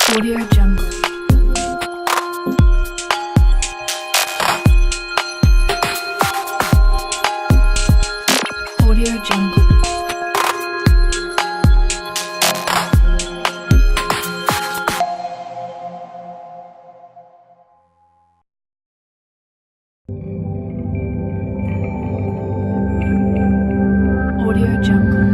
Audio Jungle. Audio Jungle. Audio Jungle. Audio Jungle.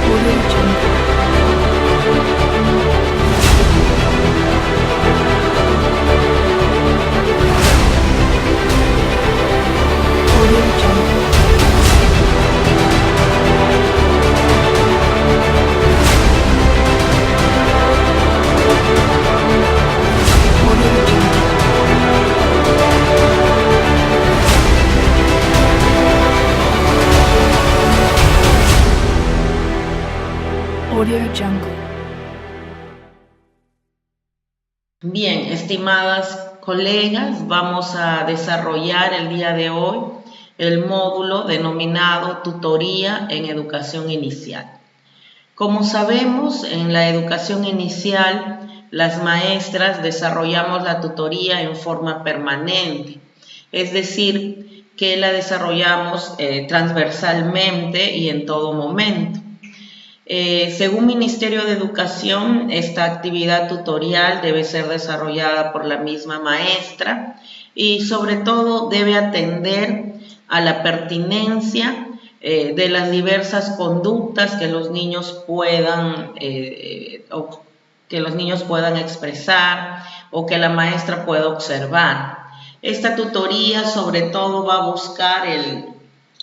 Audio Jungle. Audio Jungle. Audio Jungle. Bien, estimadas colegas, vamos a desarrollar el día de hoy el módulo denominado Tutoría en Educación Inicial. Como sabemos, en la educación inicial, las maestras desarrollamos la tutoría en forma permanente, es decir, que la desarrollamos transversalmente y en todo momento. Según Ministerio de Educación, esta actividad tutorial debe ser desarrollada por la misma maestra y sobre todo debe atender a la pertinencia de las diversas conductas que los niños puedan expresar o que la maestra pueda observar. Esta tutoría sobre todo va a buscar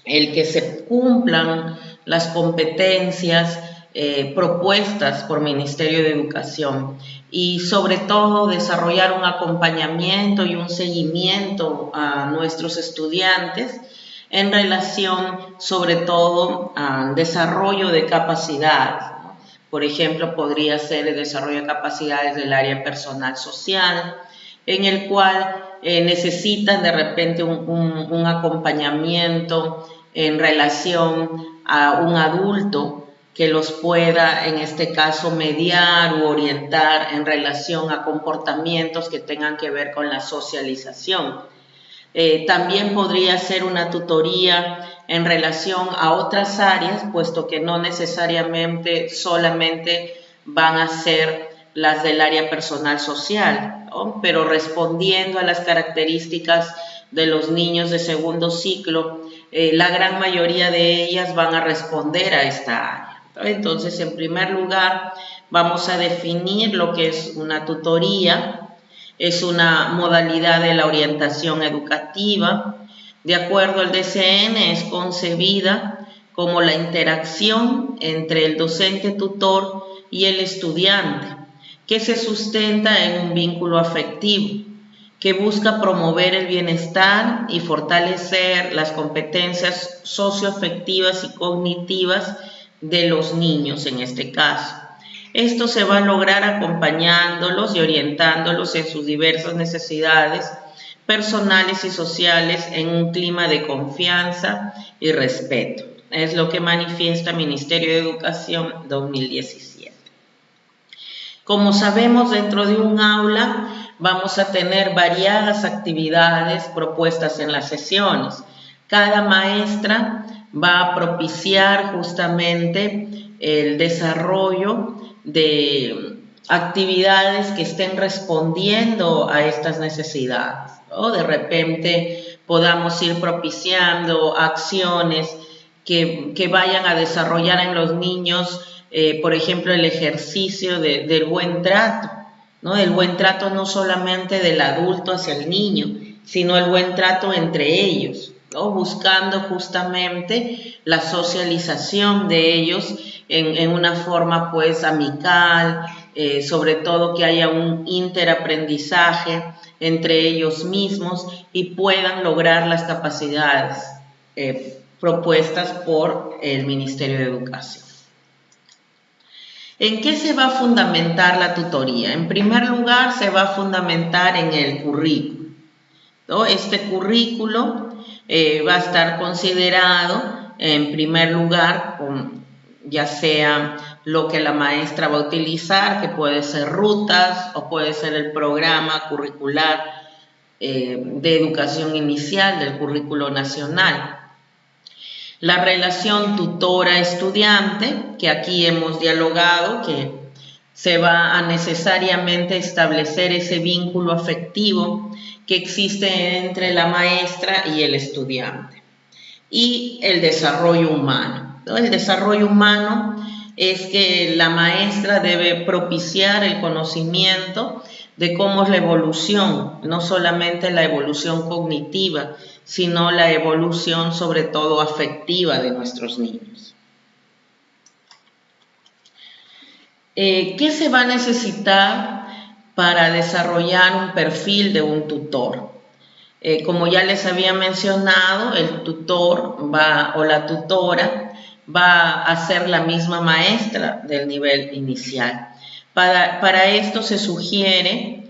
el que se cumplan las competencias propuestas por Ministerio de Educación y sobre todo desarrollar un acompañamiento y un seguimiento a nuestros estudiantes en relación sobre todo al desarrollo de capacidades, ¿no? Por ejemplo, podría ser el desarrollo de capacidades del área personal social, en el cual necesitan de repente un acompañamiento en relación a un adulto que los pueda, en este caso, mediar u orientar en relación a comportamientos que tengan que ver con la socialización. También podría ser una tutoría en relación a otras áreas, puesto que no necesariamente solamente van a ser las del área personal social, ¿no? Pero respondiendo a las características de los niños de segundo ciclo, la gran mayoría de ellas van a responder a esta área. Entonces, en primer lugar, vamos a definir lo que es una tutoría. Es una modalidad de la orientación educativa. De acuerdo al DCN, es concebida como la interacción entre el docente tutor y el estudiante, que se sustenta en un vínculo afectivo, que busca promover el bienestar y fortalecer las competencias socioafectivas y cognitivas de los niños en este caso. Esto se va a lograr acompañándolos y orientándolos en sus diversas necesidades personales y sociales en un clima de confianza y respeto. Es lo que manifiesta Ministerio de Educación 2017. Como sabemos, dentro de un aula vamos a tener variadas actividades propuestas en las sesiones. Cada maestra va a propiciar justamente el desarrollo de actividades que estén respondiendo a estas necesidades, ¿no? De repente podamos ir propiciando acciones que vayan a desarrollar en los niños, por ejemplo, el ejercicio del buen trato, ¿no? El buen trato no solamente del adulto hacia el niño, sino el buen trato entre ellos, ¿no? Buscando justamente la socialización de ellos en una forma pues amical, sobre todo que haya un interaprendizaje entre ellos mismos y puedan lograr las capacidades propuestas por el Ministerio de Educación. ¿En qué se va a fundamentar la tutoría? En primer lugar, se va a fundamentar en el currículo. ¿no? Este currículo va a estar considerado en primer lugar con ya sea lo que la maestra va a utilizar, que puede ser rutas o puede ser el programa curricular de educación inicial del currículo nacional. La relación tutora-estudiante, que aquí hemos dialogado, que se va a necesariamente establecer ese vínculo afectivo que existe entre la maestra y el estudiante. Y el desarrollo humano, ¿no? El desarrollo humano es que la maestra debe propiciar el conocimiento de cómo es la evolución, no solamente la evolución cognitiva, sino la evolución sobre todo afectiva de nuestros niños. ¿Qué se va a necesitar para desarrollar un perfil de un tutor? Como ya les había mencionado, el tutor o la tutora va a ser la misma maestra del nivel inicial. Para esto se sugiere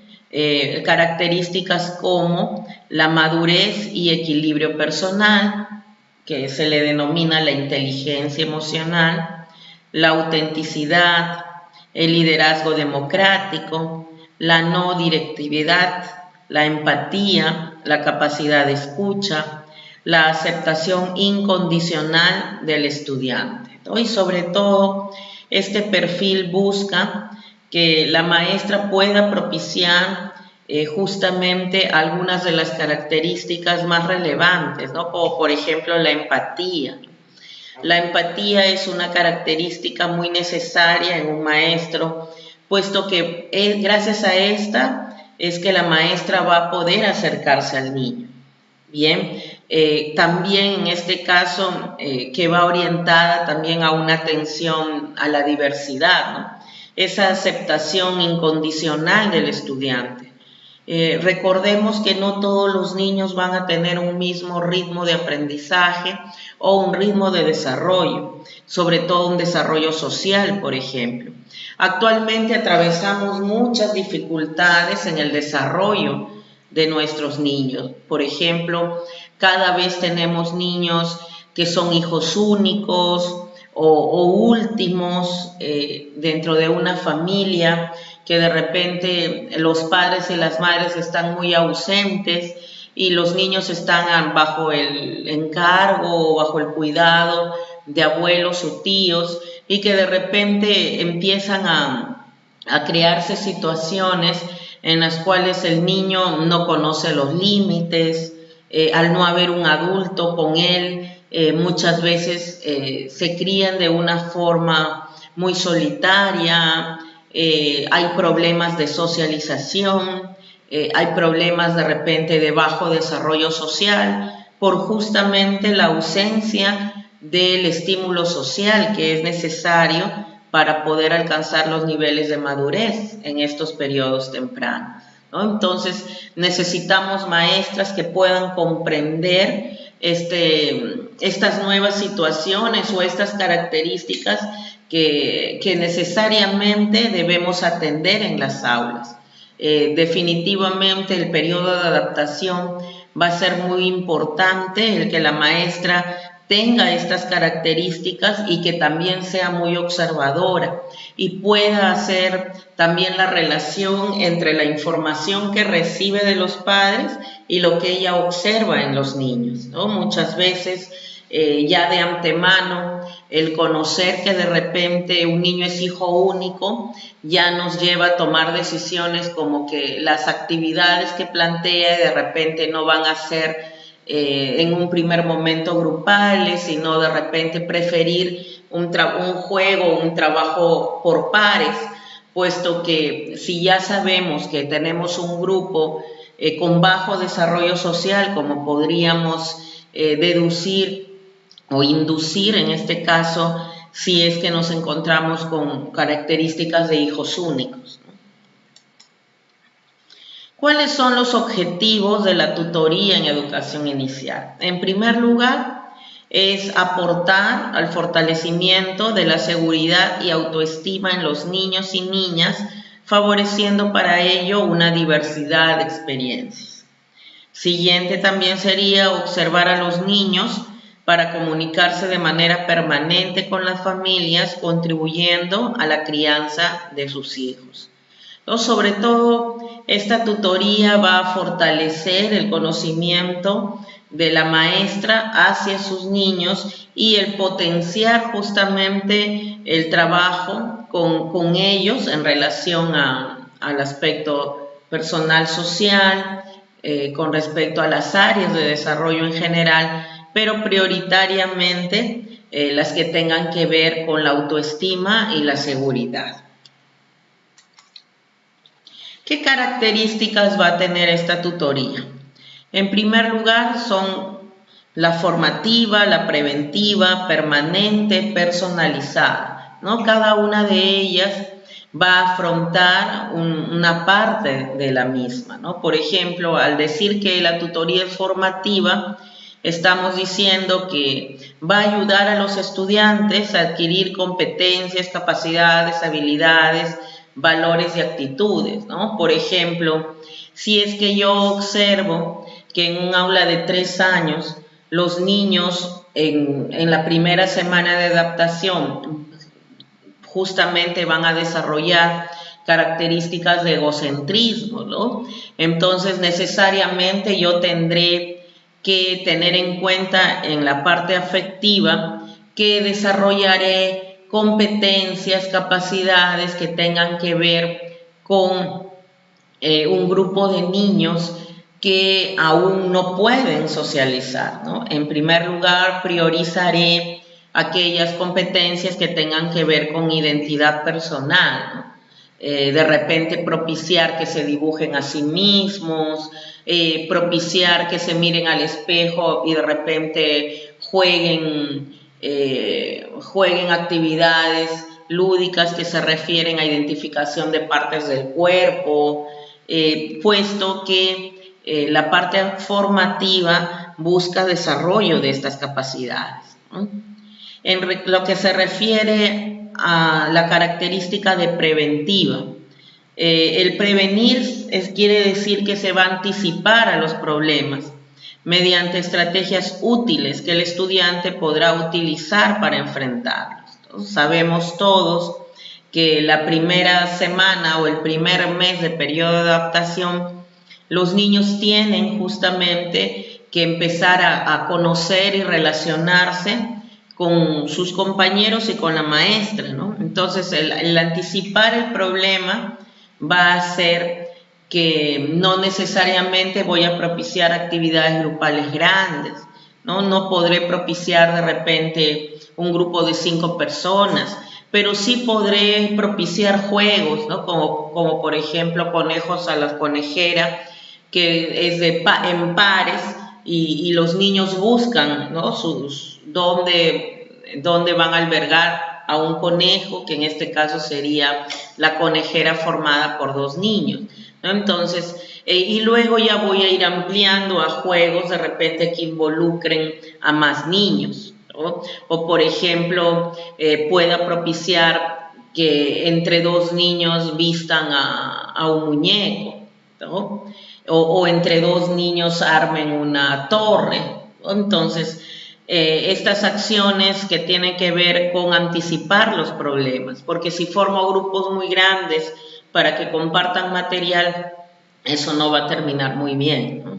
características como la madurez y equilibrio personal, que se le denomina la inteligencia emocional, la autenticidad, el liderazgo democrático, la no directividad, la empatía, la capacidad de escucha, la aceptación incondicional del estudiante, ¿no? Y sobre todo, este perfil busca que la maestra pueda propiciar justamente algunas de las características más relevantes, ¿no? Como por ejemplo la empatía. La empatía es una característica muy necesaria en un maestro, puesto que gracias a esta es que la maestra va a poder acercarse al niño. Bien, también en este caso que va orientada también a una atención a la diversidad, ¿no? Esa aceptación incondicional del estudiante. Recordemos que no todos los niños van a tener un mismo ritmo de aprendizaje o un ritmo de desarrollo, sobre todo un desarrollo social, por ejemplo. Actualmente atravesamos muchas dificultades en el desarrollo de nuestros niños. Por ejemplo, cada vez tenemos niños que son hijos únicos o últimos dentro de una familia, que de repente los padres y las madres están muy ausentes y los niños están bajo el encargo o bajo el cuidado de abuelos o tíos, y que de repente empiezan a crearse situaciones en las cuales el niño no conoce los límites, al no haber un adulto con él, muchas veces se crían de una forma muy solitaria. Hay problemas de socialización, hay problemas de repente de bajo desarrollo social por justamente la ausencia del estímulo social que es necesario para poder alcanzar los niveles de madurez en estos periodos tempranos, ¿no? Entonces necesitamos maestras que puedan comprender estas nuevas situaciones o estas características que necesariamente debemos atender en las aulas. Definitivamente el periodo de adaptación va a ser muy importante, el que la maestra tenga estas características y que también sea muy observadora y pueda hacer también la relación entre la información que recibe de los padres y lo que ella observa en los niños, ¿no? Muchas veces ya de antemano el conocer que de repente un niño es hijo único ya nos lleva a tomar decisiones como que las actividades que plantea de repente no van a ser en un primer momento grupales, sino de repente preferir un juego, un trabajo por pares, puesto que si ya sabemos que tenemos un grupo con bajo desarrollo social, como podríamos deducir o inducir en este caso, si es que nos encontramos con características de hijos únicos, ¿no? ¿Cuáles son los objetivos de la tutoría en educación inicial? En primer lugar, es aportar al fortalecimiento de la seguridad y autoestima en los niños y niñas, favoreciendo para ello una diversidad de experiencias. Siguiente también sería observar a los niños para comunicarse de manera permanente con las familias, contribuyendo a la crianza de sus hijos. Sobre todo, esta tutoría va a fortalecer el conocimiento de la maestra hacia sus niños y el potenciar justamente el trabajo con ellos en relación al aspecto personal social, con respecto a las áreas de desarrollo en general, pero prioritariamente las que tengan que ver con la autoestima y la seguridad. ¿Qué características va a tener esta tutoría? En primer lugar, son la formativa, la preventiva, permanente, personalizada, ¿no? Cada una de ellas va a afrontar una parte de la misma, ¿no? Por ejemplo, al decir que la tutoría es formativa, estamos diciendo que va a ayudar a los estudiantes a adquirir competencias, capacidades, habilidades, valores y actitudes, ¿no? Por ejemplo, si es que yo observo que en un aula de 3 años, los niños en la primera semana de adaptación justamente van a desarrollar características de egocentrismo, ¿no? Entonces, necesariamente yo tendré que tener en cuenta en la parte afectiva que desarrollaré competencias, capacidades que tengan que ver con un grupo de niños que aún no pueden socializar, ¿no? En primer lugar, priorizaré aquellas competencias que tengan que ver con identidad personal, ¿no? De repente propiciar que se dibujen a sí mismos, propiciar que se miren al espejo y de repente jueguen actividades lúdicas que se refieren a identificación de partes del cuerpo, puesto que la parte formativa busca desarrollo de estas capacidades, ¿no? En lo que se refiere a la característica de preventiva, el prevenir quiere decir que se va a anticipar a los problemas mediante estrategias útiles que el estudiante podrá utilizar para enfrentarlos. Entonces, sabemos todos que la primera semana o el primer mes de periodo de adaptación, los niños tienen justamente que empezar a conocer y relacionarse con sus compañeros y con la maestra, ¿no? Entonces, el anticipar el problema va a hacer que no necesariamente voy a propiciar actividades grupales grandes, ¿no? No podré propiciar de repente un grupo de 5 personas, pero sí podré propiciar juegos, ¿no? Como por ejemplo conejos a la conejera, que es en pares y los niños buscan, ¿no? dónde van a albergar a un conejo, que en este caso sería la conejera formada por 2 niños, ¿no? Entonces, y luego ya voy a ir ampliando a juegos de repente que involucren a más niños, ¿no? O por ejemplo, pueda propiciar que entre 2 niños vistan a un muñeco, ¿no? O entre 2 niños armen una torre, ¿no? Entonces, estas acciones que tienen que ver con anticipar los problemas, porque si formo grupos muy grandes para que compartan material, eso no va a terminar muy bien, ¿no?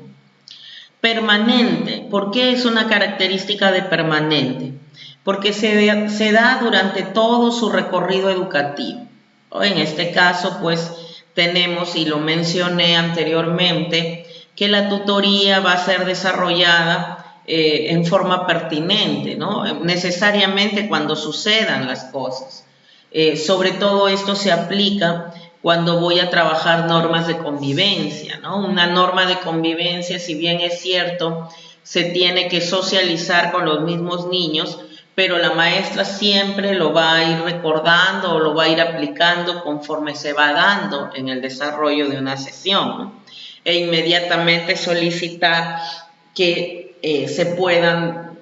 Permanente, ¿por qué es una característica de permanente? Porque se da durante todo su recorrido educativo, ¿no? En este caso, pues, tenemos, y lo mencioné anteriormente, que la tutoría va a ser desarrollada en forma pertinente, ¿no? Necesariamente cuando sucedan las cosas. Sobre todo esto se aplica cuando voy a trabajar normas de convivencia, ¿no? Una norma de convivencia, si bien es cierto, se tiene que socializar con los mismos niños, pero la maestra siempre lo va a ir recordando o lo va a ir aplicando conforme se va dando en el desarrollo de una sesión, ¿no? E inmediatamente solicitar que se puedan,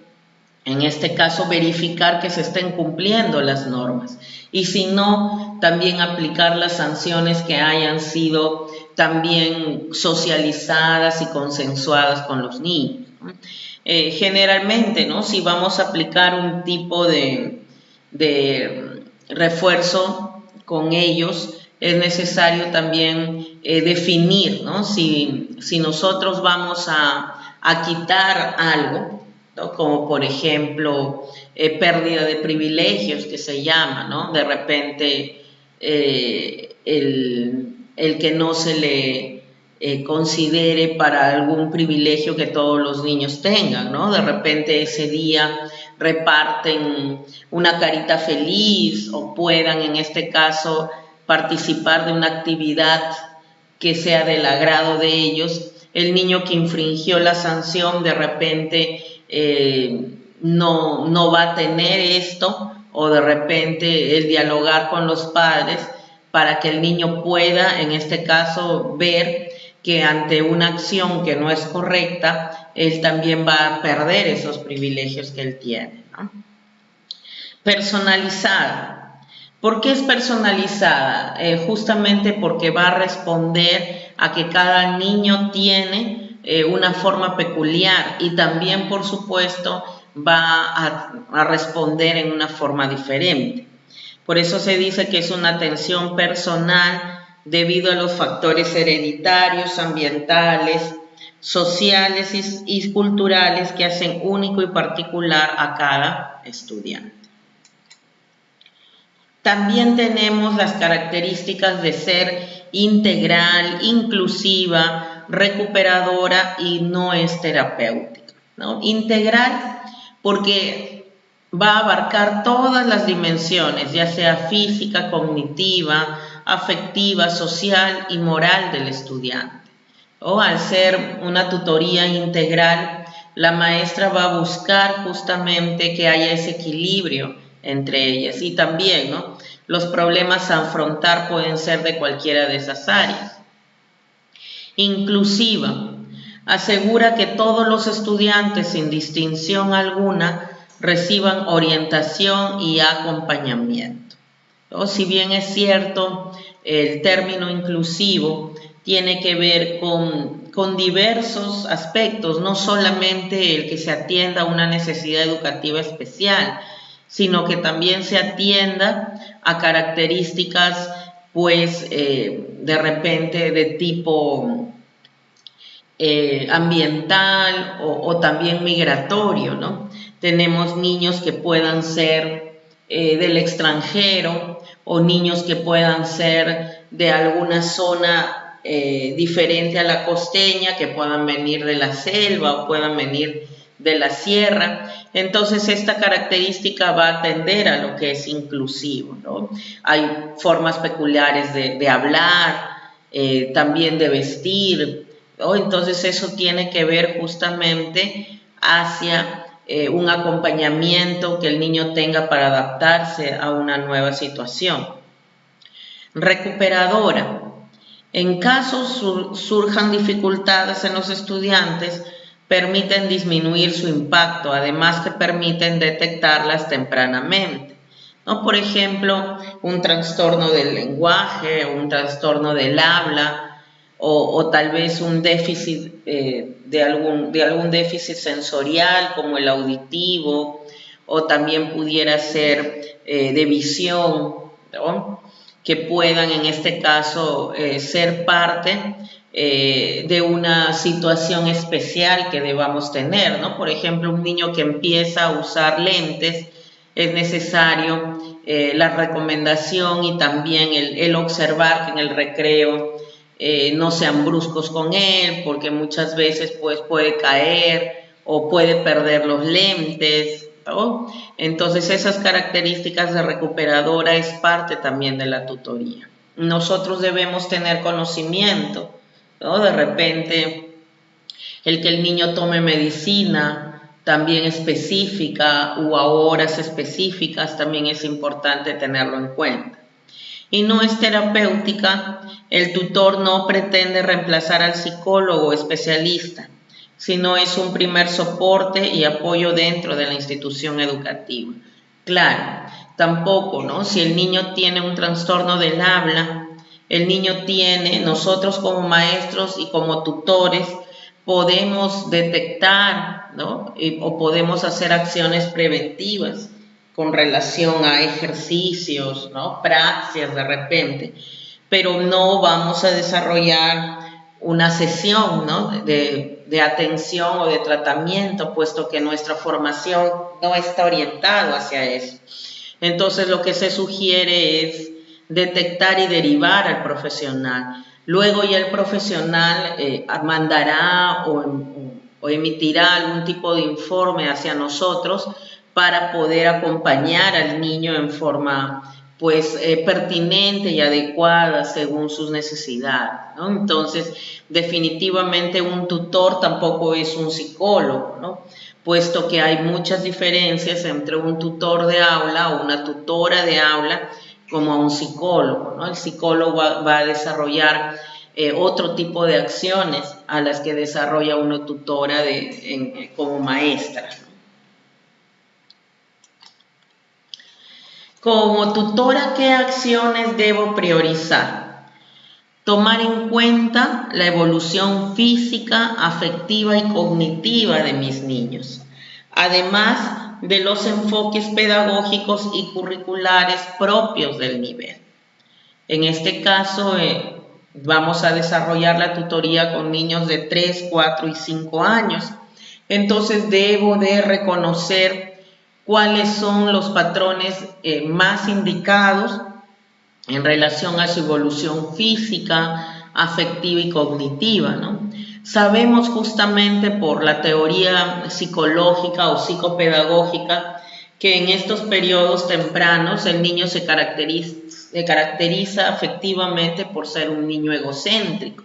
en este caso, verificar que se estén cumpliendo las normas. Y si no, también aplicar las sanciones que hayan sido también socializadas y consensuadas con los niños, ¿no? Generalmente, ¿no? Si vamos a aplicar un tipo de refuerzo con ellos, es necesario también definir, ¿no? Si nosotros vamos a quitar algo, ¿no? Como por ejemplo pérdida de privilegios, que se llama, ¿no? De repente el que no se le considere para algún privilegio que todos los niños tengan, ¿no? De repente ese día reparten una carita feliz o puedan en este caso participar de una actividad que sea del agrado de ellos. El niño que infringió la sanción de repente no va a tener esto, o de repente el dialogar con los padres para que el niño pueda en este caso ver que ante una acción que no es correcta, él también va a perder esos privilegios que él tiene, ¿no? Personalizada. ¿Por qué es personalizada? Justamente porque va a responder a que cada niño tiene una forma peculiar y también, por supuesto, va a responder en una forma diferente. Por eso se dice que es una atención personal debido a los factores hereditarios, ambientales, sociales y culturales que hacen único y particular a cada estudiante. También tenemos las características de ser integral, inclusiva, recuperadora y no es terapéutica, ¿no? Integral porque va a abarcar todas las dimensiones, ya sea física, cognitiva, afectiva, social y moral del estudiante. O al ser una tutoría integral, la maestra va a buscar justamente que haya ese equilibrio entre ellas y también, ¿no? Los problemas a afrontar pueden ser de cualquiera de esas áreas. Inclusiva, asegura que todos los estudiantes sin distinción alguna reciban orientación y acompañamiento. ¿No? Si bien es cierto, el término inclusivo tiene que ver con diversos aspectos, no solamente el que se atienda a una necesidad educativa especial, sino que también se atienda a características, pues, de repente de tipo ambiental o también migratorio, ¿no? Tenemos niños que puedan ser del extranjero o niños que puedan ser de alguna zona diferente a la costeña, que puedan venir de la selva o puedan venir de la sierra. Entonces esta característica va a atender a lo que es inclusivo, ¿no? Hay formas peculiares de hablar, también de vestir, ¿no? Entonces eso tiene que ver justamente hacia un acompañamiento que el niño tenga para adaptarse a una nueva situación. Recuperadora. En casos surjan dificultades en los estudiantes, permiten disminuir su impacto, además que permiten detectarlas tempranamente, ¿no? Por ejemplo, un trastorno del lenguaje, un trastorno del habla o tal vez un déficit de algún déficit sensorial como el auditivo, o también pudiera ser de visión, ¿no? Que puedan en este caso ser parte de una situación especial que debamos tener, ¿no? Por ejemplo, un niño que empieza a usar lentes, es necesario la recomendación y también el observar que en el recreo no sean bruscos con él, porque muchas veces pues, puede caer o puede perder los lentes, ¿no? Entonces esas características de recuperadora es parte también de la tutoría. Nosotros debemos tener conocimiento, ¿no? De repente, el que el niño tome medicina también específica o a horas específicas también es importante tenerlo en cuenta. Y no es terapéutica, el tutor no pretende reemplazar al psicólogo especialista, sino es un primer soporte y apoyo dentro de la institución educativa. Claro, tampoco, ¿no? Si el niño tiene un trastorno del habla, el niño tiene, nosotros como maestros y como tutores podemos detectar, ¿no? O podemos hacer acciones preventivas con relación a ejercicios, ¿no? Praxias de repente, pero no vamos a desarrollar una sesión, ¿no? de atención o de tratamiento, puesto que nuestra formación no está orientada hacia eso. Entonces lo que se sugiere es detectar y derivar al profesional. Luego ya el profesional mandará o emitirá algún tipo de informe hacia nosotros para poder acompañar al niño en forma pertinente y adecuada según sus necesidades, ¿no? Entonces, definitivamente un tutor tampoco es un psicólogo, ¿no? Puesto que hay muchas diferencias entre un tutor de aula o una tutora de aula como a un psicólogo, ¿no? El psicólogo va a desarrollar otro tipo de acciones a las que desarrolla una tutora como maestra, ¿no? Como tutora, ¿qué acciones debo priorizar? Tomar en cuenta la evolución física, afectiva y cognitiva de mis niños, además de los enfoques pedagógicos y curriculares propios del nivel. En este caso, vamos a desarrollar la tutoría con niños de 3, 4 y 5 años. Entonces, debo de reconocer cuáles son los patrones más indicados en relación a su evolución física, afectiva y cognitiva, ¿no? Sabemos justamente por la teoría psicológica o psicopedagógica que en estos periodos tempranos el niño se caracteriza afectivamente por ser un niño egocéntrico,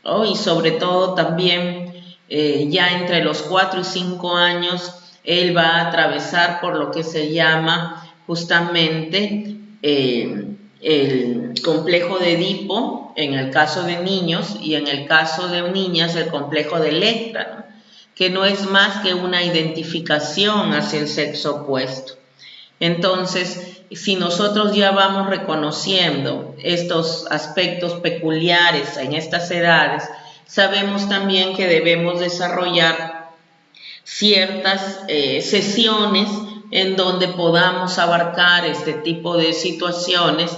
¿no? Y sobre todo también ya entre los 4 y 5 años él va a atravesar por lo que se llama justamente el complejo de Edipo en el caso de niños y en el caso de niñas el complejo de Electra, ¿no? Que no es más que una identificación hacia el sexo opuesto. Entonces, si nosotros ya vamos reconociendo estos aspectos peculiares en estas edades, sabemos también que debemos desarrollar ciertas sesiones en donde podamos abarcar este tipo de situaciones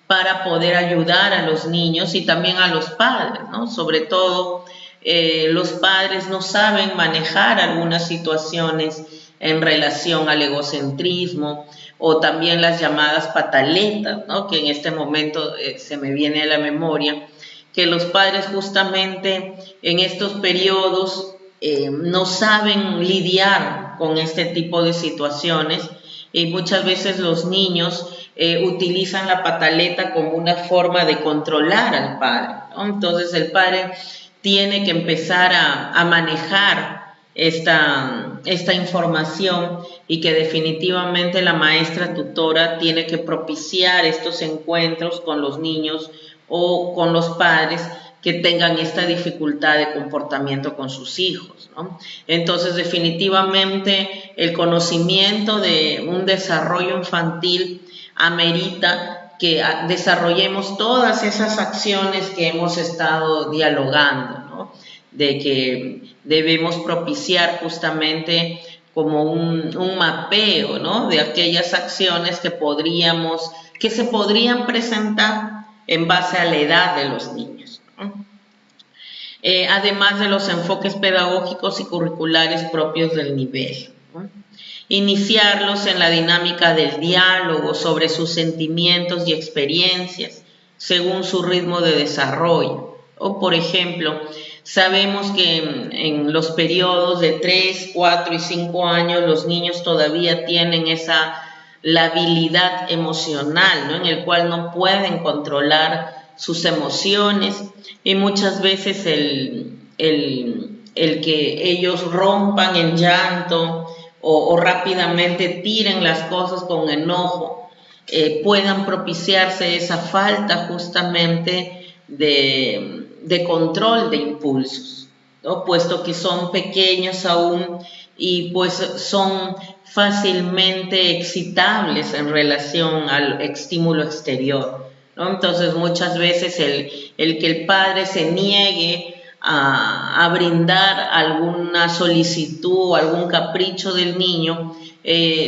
para poder ayudar a los niños y también a los padres, ¿no? Sobre todo, los padres no saben manejar algunas situaciones en relación al egocentrismo o también las llamadas pataletas, ¿no? Que en este momento se me viene a la memoria, que los padres justamente en estos periodos no saben lidiar con este tipo de situaciones y muchas veces los niños utilizan la pataleta como una forma de controlar al padre, ¿no? Entonces el padre tiene que empezar a manejar esta información y que definitivamente la maestra tutora tiene que propiciar estos encuentros con los niños o con los padres que tengan esta dificultad de comportamiento con sus hijos, ¿no? Entonces, definitivamente, el conocimiento de un desarrollo infantil amerita que desarrollemos todas esas acciones que hemos estado dialogando, ¿no? De que debemos propiciar justamente como un mapeo, ¿no? De aquellas acciones que se podrían presentar en base a la edad de los niños, ¿no? Además de los enfoques pedagógicos y curriculares propios del nivel, ¿no? Iniciarlos en la dinámica del diálogo sobre sus sentimientos y experiencias según su ritmo de desarrollo. O, por ejemplo, sabemos que en los periodos de 3, 4 y 5 años los niños todavía tienen la habilidad emocional, ¿no? En el cual no pueden controlar sus emociones y muchas veces el que ellos rompan en llanto o rápidamente tiren las cosas con enojo, puedan propiciarse esa falta justamente de control de impulsos, ¿no? Puesto que son pequeños aún y pues son fácilmente excitables en relación al estímulo exterior. ¿no? Entonces muchas veces el que el padre se niegue a brindar alguna solicitud o algún capricho del niño,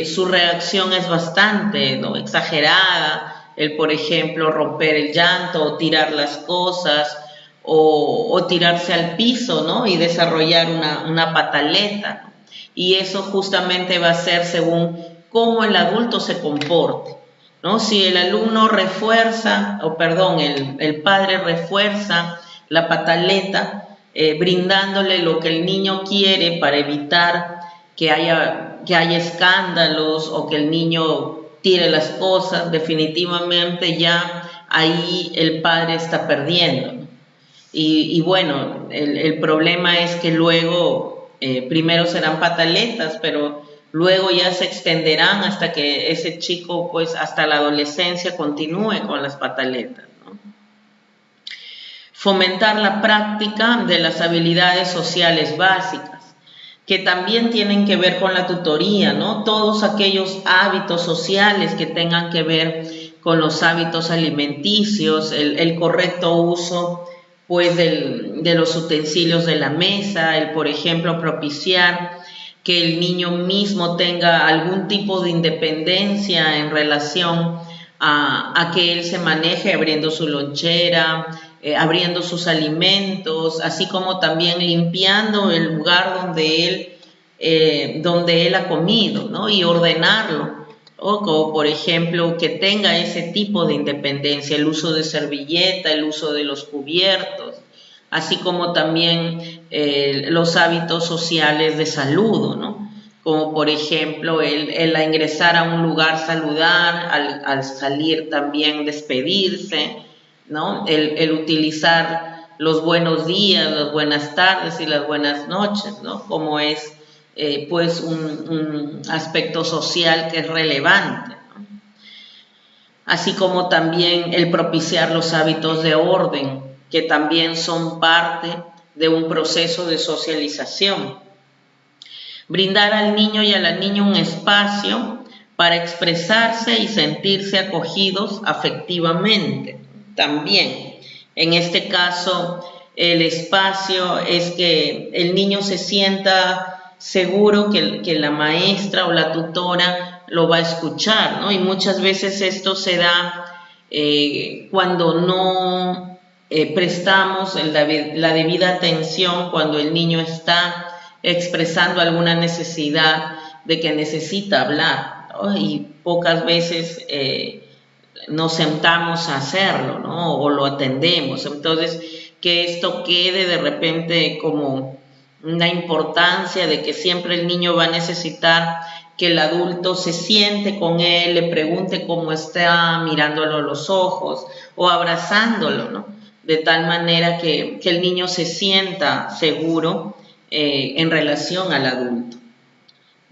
su reacción es bastante, ¿no?, exagerada. El, por ejemplo, romper el llanto o tirar las cosas o tirarse al piso, ¿no?, y desarrollar una pataleta, ¿no? Y eso justamente va a ser según cómo el adulto se comporte, ¿no? Si el alumno refuerza, el padre refuerza la pataleta, brindándole lo que el niño quiere para evitar que haya escándalos o que el niño tire las cosas, definitivamente ya ahí el padre está perdiendo, ¿no? Y bueno, el problema es que luego, primero serán pataletas, pero luego ya se extenderán hasta que ese chico, pues hasta la adolescencia, continúe con las pataletas, ¿no? Fomentar la práctica de las habilidades sociales básicas, que también tienen que ver con la tutoría, ¿no? Todos aquellos hábitos sociales que tengan que ver con los hábitos alimenticios, el correcto uso, pues, de los utensilios de la mesa, el, por ejemplo, propiciar que el niño mismo tenga algún tipo de independencia en relación a que él se maneje abriendo su lonchera, abriendo sus alimentos, así como también limpiando el lugar donde él ha comido, ¿no?, y ordenarlo. O como, por ejemplo, que tenga ese tipo de independencia, el uso de servilleta, el uso de los cubiertos, así como también los hábitos sociales de saludo, ¿no? Como por ejemplo el a ingresar a un lugar saludar, al salir también despedirse, ¿no? El utilizar los buenos días, las buenas tardes y las buenas noches, ¿no?, como es pues un aspecto social que es relevante, ¿no? Así como también el propiciar los hábitos de orden, que también son parte de un proceso de socialización. Brindar al niño y a la niña un espacio para expresarse y sentirse acogidos afectivamente. También, en este caso, el espacio es que el niño se sienta seguro que la maestra o la tutora lo va a escuchar, ¿no? Y muchas veces esto se da cuando no prestamos la debida atención, cuando el niño está expresando alguna necesidad de que necesita hablar, ¿no? Y pocas veces nos sentamos a hacerlo, ¿no?, o lo atendemos. Entonces, que esto quede de repente como una importancia de que siempre el niño va a necesitar que el adulto se siente con él, le pregunte cómo está, mirándolo a los ojos o abrazándolo, ¿no?, de tal manera que el niño se sienta seguro en relación al adulto,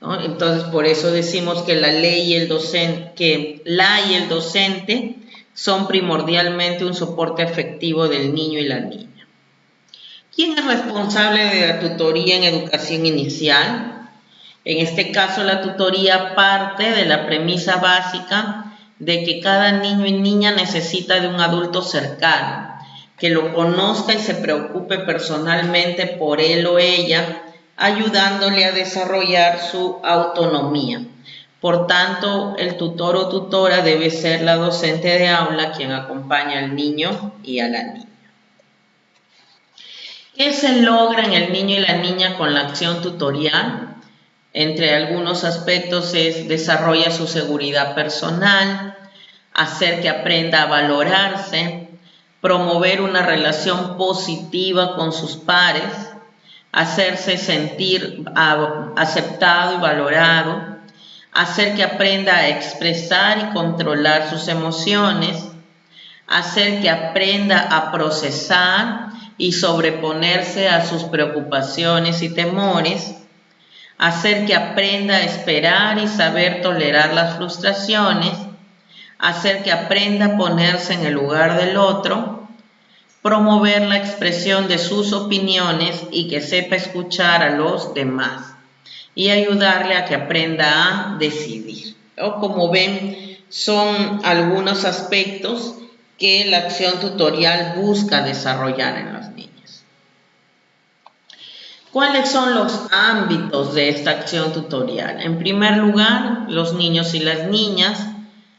¿no? Entonces, por eso decimos que la y el docente son primordialmente un soporte afectivo del niño y la niña. ¿Quién es responsable de la tutoría en educación inicial? En este caso, la tutoría parte de la premisa básica de que cada niño y niña necesita de un adulto cercano, que lo conozca y se preocupe personalmente por él o ella, ayudándole a desarrollar su autonomía. Por tanto, el tutor o tutora debe ser la docente de aula quien acompaña al niño y a la niña. ¿Qué se logra en el niño y la niña con la acción tutorial? Entre algunos aspectos desarrolla su seguridad personal, hacer que aprenda a valorarse, promover una relación positiva con sus pares, hacerse sentir aceptado y valorado, hacer que aprenda a expresar y controlar sus emociones, hacer que aprenda a procesar y sobreponerse a sus preocupaciones y temores, hacer que aprenda a esperar y saber tolerar las frustraciones, hacer que aprenda a ponerse en el lugar del otro, promover la expresión de sus opiniones y que sepa escuchar a los demás y ayudarle a que aprenda a decidir, ¿no? Como ven, son algunos aspectos que la acción tutorial busca desarrollar en los niños. ¿Cuáles son los ámbitos de esta acción tutorial? En primer lugar, los niños y las niñas,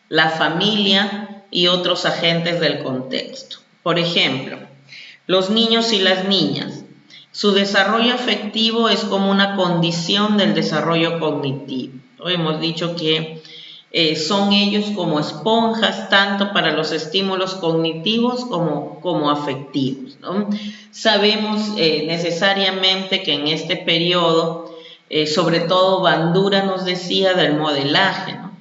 la familia y otros agentes del contexto. Por ejemplo, los niños y las niñas. Su desarrollo afectivo es como una condición del desarrollo cognitivo. Hemos dicho que son ellos como esponjas tanto para los estímulos cognitivos como afectivos, ¿no? Sabemos necesariamente que en este periodo, sobre todo Bandura nos decía del modelaje, ¿no?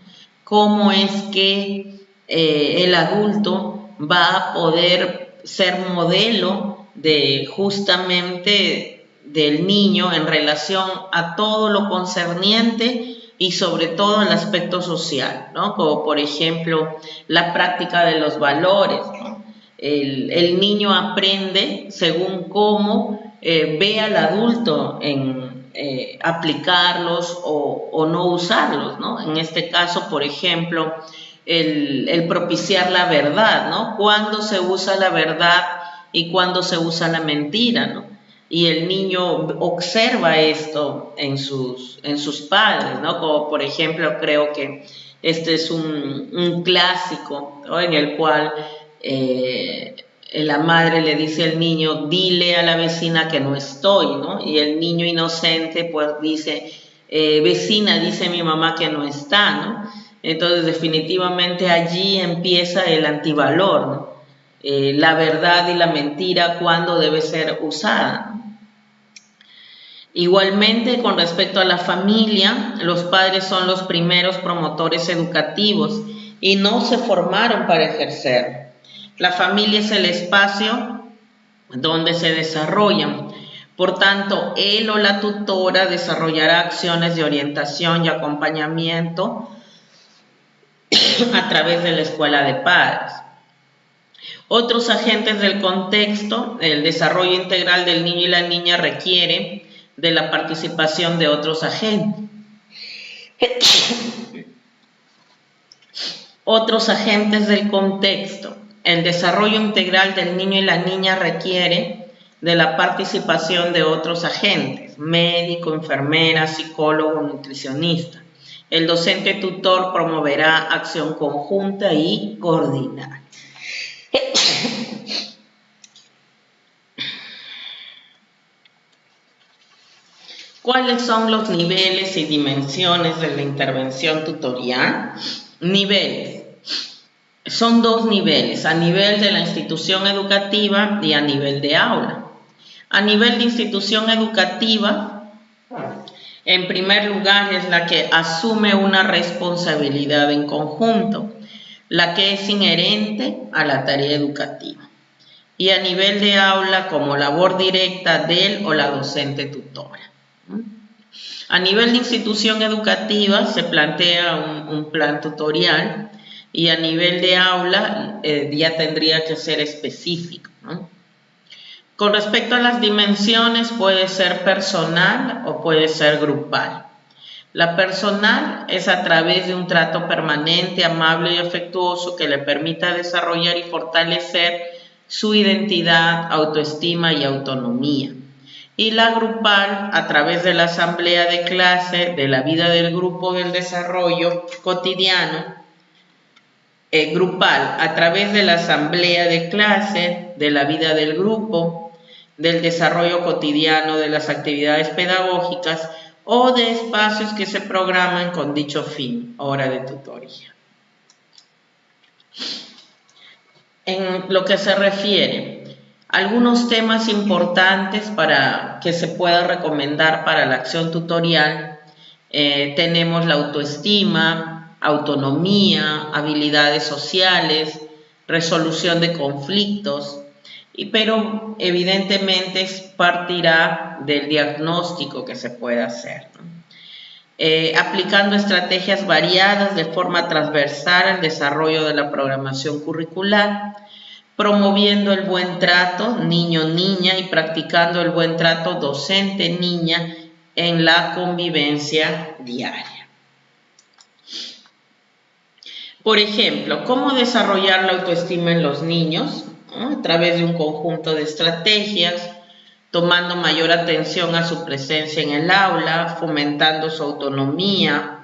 Cómo es que el adulto va a poder ser modelo de justamente del niño en relación a todo lo concerniente y sobre todo el aspecto social, ¿no? Como por ejemplo la práctica de los valores, ¿no? El niño aprende según cómo ve al adulto en aplicarlos o no usarlos, ¿no? En este caso, por ejemplo, el propiciar la verdad, ¿no? Cuándo se usa la verdad y cuándo se usa la mentira, ¿no? Y el niño observa esto en sus padres, ¿no? Como por ejemplo, creo que este es un clásico, ¿no? En el cual la madre le dice al niño, dile a la vecina que no estoy, ¿no? Y el niño inocente pues dice, vecina, dice mi mamá que no está, ¿no? Entonces definitivamente allí empieza el antivalor, ¿no? La verdad y la mentira, cuándo debe ser usada, ¿no? Igualmente, con respecto a la familia, los padres son los primeros promotores educativos y no se formaron para ejercer. La familia es el espacio donde se desarrollan. Por tanto, él o la tutora desarrollará acciones de orientación y acompañamiento a través de la escuela de padres. Otros agentes del contexto, el desarrollo integral del niño y la niña requiere de la participación de otros agentes. Otros agentes del contexto, el desarrollo integral del niño y la niña requiere de la participación de otros agentes, médico, enfermera, psicólogo, nutricionista. El docente tutor promoverá acción conjunta y coordinar. ¿Cuáles son los niveles y dimensiones de la intervención tutorial? Niveles. Son dos niveles, a nivel de la institución educativa y a nivel de aula. A nivel de institución educativa, en primer lugar es la que asume una responsabilidad en conjunto, la que es inherente a la tarea educativa. Y a nivel de aula como labor directa del o la docente tutora. A nivel de institución educativa se plantea un plan tutorial y a nivel de aula ya tendría que ser específico, ¿no? Con respecto a las dimensiones, puede ser personal o puede ser grupal. La personal es a través de un trato permanente, amable y afectuoso que le permita desarrollar y fortalecer su identidad, autoestima y autonomía. Y la grupal a través de la asamblea de clase, de la vida del grupo, del desarrollo cotidiano. Grupal a través de la asamblea de clase, de la vida del grupo, del desarrollo cotidiano de las actividades pedagógicas o de espacios que se programan con dicho fin, hora de tutoría. En lo que se refiere algunos temas importantes para que se pueda recomendar para la acción tutorial, tenemos la autoestima, autonomía, habilidades sociales, resolución de conflictos, pero evidentemente partirá del diagnóstico que se puede hacer, ¿no? Aplicando estrategias variadas de forma transversal al desarrollo de la programación curricular, promoviendo el buen trato niño-niña y practicando el buen trato docente-niña en la convivencia diaria. Por ejemplo, ¿cómo desarrollar la autoestima en los niños? ¿No? A través de un conjunto de estrategias, tomando mayor atención a su presencia en el aula, fomentando su autonomía,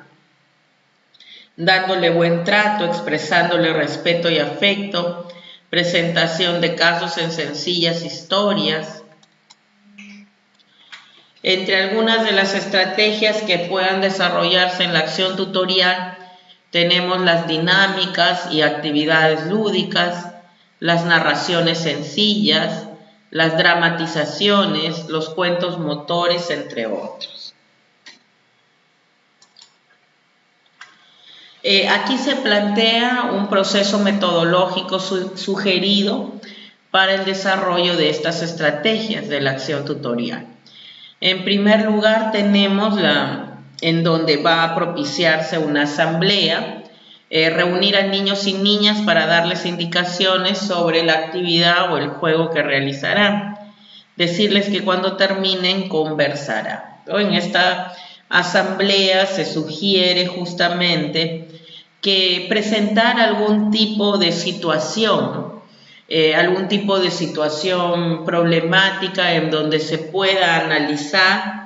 dándole buen trato, expresándole respeto y afecto, presentación de casos en sencillas historias. Entre algunas de las estrategias que puedan desarrollarse en la acción tutorial, tenemos las dinámicas y actividades lúdicas, las narraciones sencillas, las dramatizaciones, los cuentos motores, entre otros. Aquí se plantea un proceso metodológico sugerido para el desarrollo de estas estrategias de la acción tutorial. En primer lugar, tenemos en donde va a propiciarse una asamblea, reunir a niños y niñas para darles indicaciones sobre la actividad o el juego que realizarán. Decirles que cuando terminen conversarán. En esta asamblea se sugiere justamente que presentar algún tipo de situación, algún tipo de situación problemática en donde se pueda analizar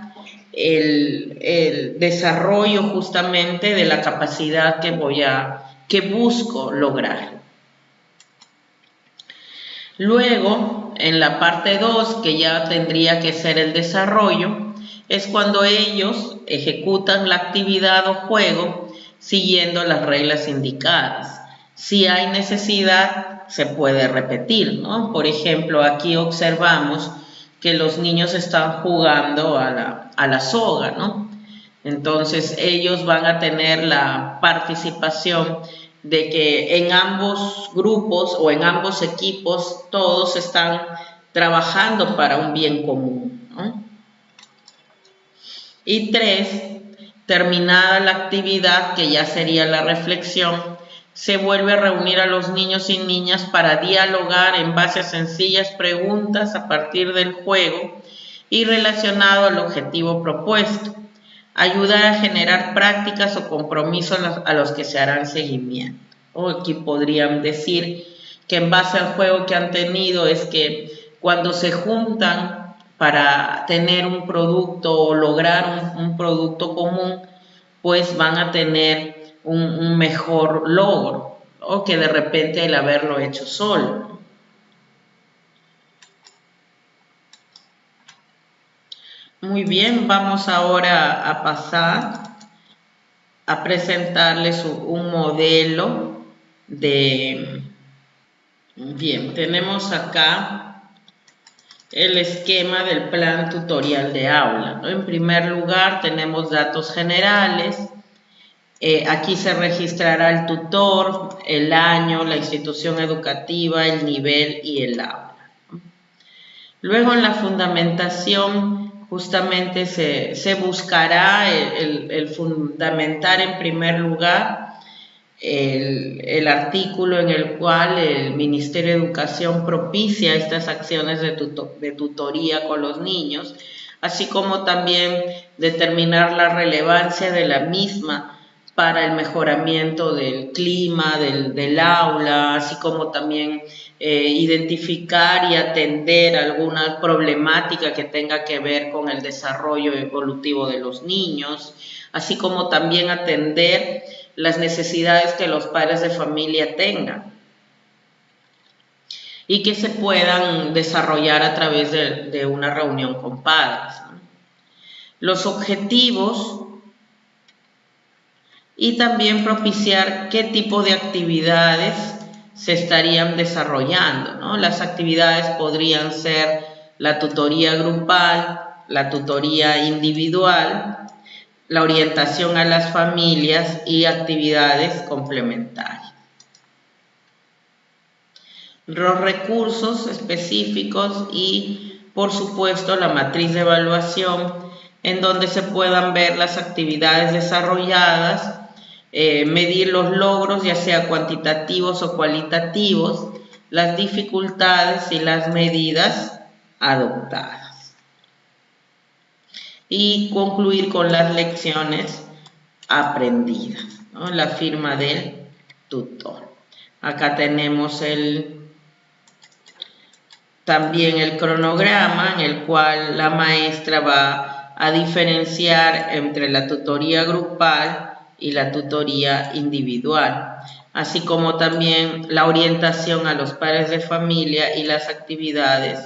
el desarrollo justamente de la capacidad que busco lograr. Luego, en la parte 2, que ya tendría que ser el desarrollo, es cuando ellos ejecutan la actividad o juego siguiendo las reglas indicadas. Si hay necesidad, se puede repetir, ¿no? Por ejemplo, aquí observamos que los niños están jugando a la soga, ¿no? Entonces, ellos van a tener la participación de que en ambos grupos o en ambos equipos todos están trabajando para un bien común, ¿no? Y 3, terminada la actividad, que ya sería la reflexión, se vuelve a reunir a los niños y niñas para dialogar en base a sencillas preguntas a partir del juego y relacionado al objetivo propuesto. Ayudar a generar prácticas o compromisos a los que se harán seguimiento. O aquí podrían decir que en base al juego que han tenido es que cuando se juntan para tener un producto o lograr un producto común, pues van a tener un mejor logro, o que de repente el haberlo hecho solo. Muy bien, vamos ahora a pasar a presentarles un modelo de... Bien, tenemos acá el esquema del plan tutorial de aula, ¿no? En primer lugar tenemos datos generales. Aquí se registrará el tutor, el año, la institución educativa, el nivel y el aula. Luego en la fundamentación justamente se buscará el fundamentar en primer lugar el artículo en el cual el Ministerio de Educación propicia estas acciones de tutoría con los niños, así como también determinar la relevancia de la misma para el mejoramiento del clima, del aula, así como también identificar y atender alguna problemática que tenga que ver con el desarrollo evolutivo de los niños, así como también atender las necesidades que los padres de familia tengan y que se puedan desarrollar a través de una reunión con padres, ¿no? Los objetivos y también propiciar qué tipo de actividades se estarían desarrollando, ¿no? Las actividades podrían ser la tutoría grupal, la tutoría individual, la orientación a las familias y actividades complementarias. Los recursos específicos y, por supuesto, la matriz de evaluación en donde se puedan ver las actividades desarrolladas, medir los logros, ya sea cuantitativos o cualitativos, las dificultades y las medidas adoptadas. Y concluir con las lecciones aprendidas, ¿no? La firma del tutor. Acá tenemos también el cronograma en el cual la maestra va a diferenciar entre la tutoría grupal y la tutoría individual, así como también la orientación a los padres de familia y las actividades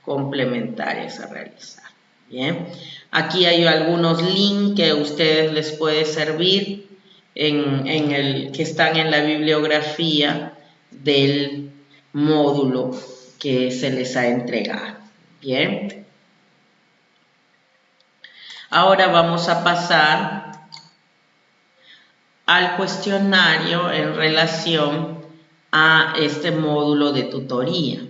complementarias a realizar. Bien, aquí hay algunos links que a ustedes les puede servir que están en la bibliografía del módulo que se les ha entregado. Bien, ahora vamos a pasar al cuestionario en relación a este módulo de tutoría.